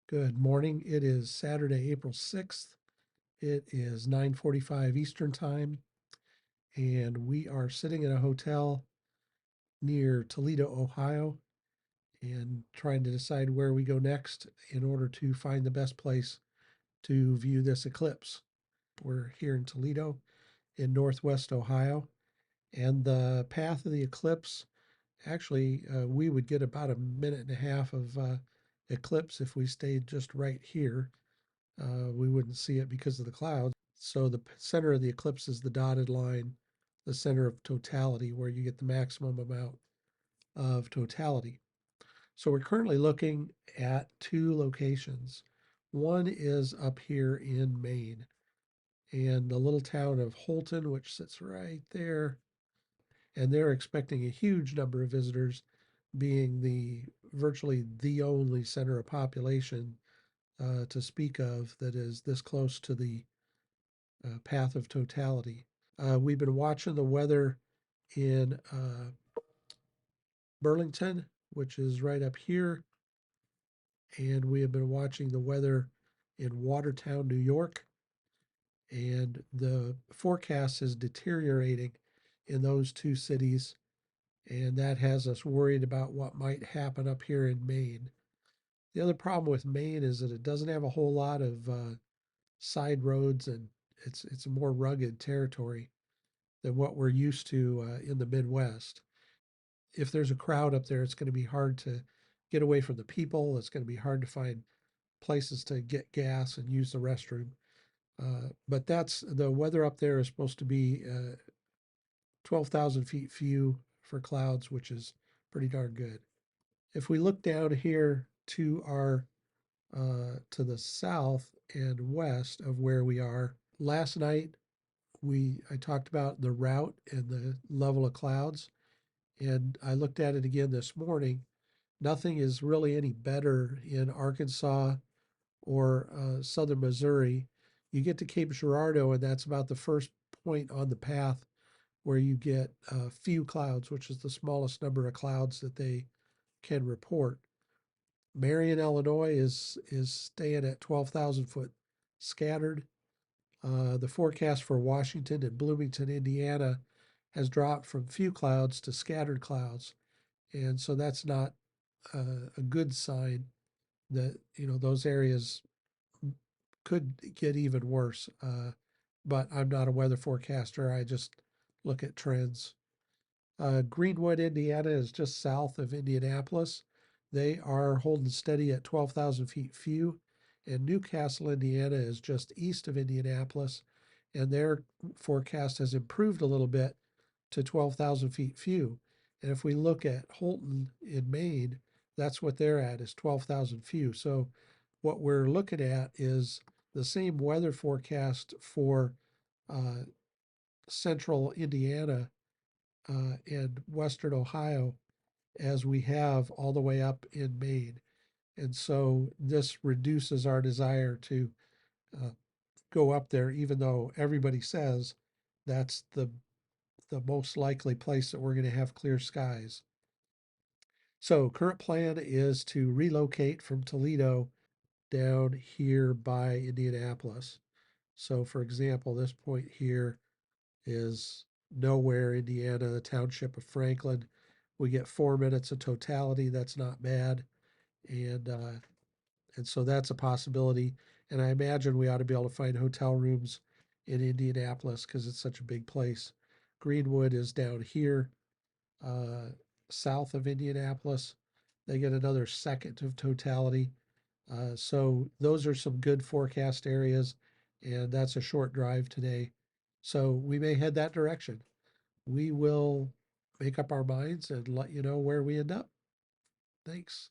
Good morning. It is Saturday, April 6th. It is 9:45 Eastern Time, and we are sitting in a hotel near Toledo, Ohio, and trying to decide where we go next in order to find the best place to view this eclipse. We're here in Toledo in northwest Ohio, and the path of the eclipse, actually, we would get about a minute and a half of eclipse if we stayed just right here. We wouldn't see it because of the clouds. So the center of the eclipse is the dotted line, the center of totality, where you get the maximum amount of totality. So we're currently looking at two locations. One is up here in Maine, and the little town of Holton, which sits right there, and they're expecting a huge number of visitors, being the virtually the only center of population to speak of that is this close to the path of totality. We've been watching the weather in Burlington, which is right up here, and we have been watching the weather in Watertown, New York, and the forecast is deteriorating in those two cities, and that has us worried about what might happen up here in Maine. The other problem with Maine is that it doesn't have a whole lot of side roads, and it's a more rugged territory than what we're used to in the Midwest. If there's a crowd up there, it's going to be hard to get away from the people. It's going to be hard to find places to get gas and use the restroom. But that's the weather up there is supposed to be 12,000 feet few for clouds, which is pretty darn good. If we look down here to our to the south and west of where we are, last night I talked about the route and the level of clouds, and I looked at it again this morning. Nothing is really any better in Arkansas or southern Missouri. You get to Cape Girardeau, and that's about the first point on the path where you get few clouds, which is the smallest number of clouds that they can report. Marion, Illinois is staying at 12,000 foot scattered. The forecast for Washington and Bloomington, Indiana, has dropped from few clouds to scattered clouds, and so that's not a good sign that those areas could get even worse. But I'm not a weather forecaster. I just look at trends. Greenwood, Indiana is just south of Indianapolis. They are holding steady at 12,000 feet few. And Newcastle, Indiana is just east of Indianapolis. And their forecast has improved a little bit to 12,000 feet few. And if we look at Holton in Maine, that's what they're at is 12,000 few. So what we're looking at is the same weather forecast for uh, central Indiana and western Ohio as we have all the way up in Maine. And so this reduces our desire to uh, go up there, even though everybody says that's the most likely place that we're going to have clear skies. So current plan is to relocate from Toledo down here by Indianapolis. So for example, this point here is nowhere, Indiana, the township of Franklin. We get 4 minutes of totality. That's not bad. And so that's a possibility. And I imagine we ought to be able to find hotel rooms in Indianapolis because it's such a big place. Greenwood is down here, uh, south of Indianapolis. They get another second of totality. So those are some good forecast areas, and that's a short drive today. So we may head that direction. We will make up our minds and let you know where we end up. Thanks.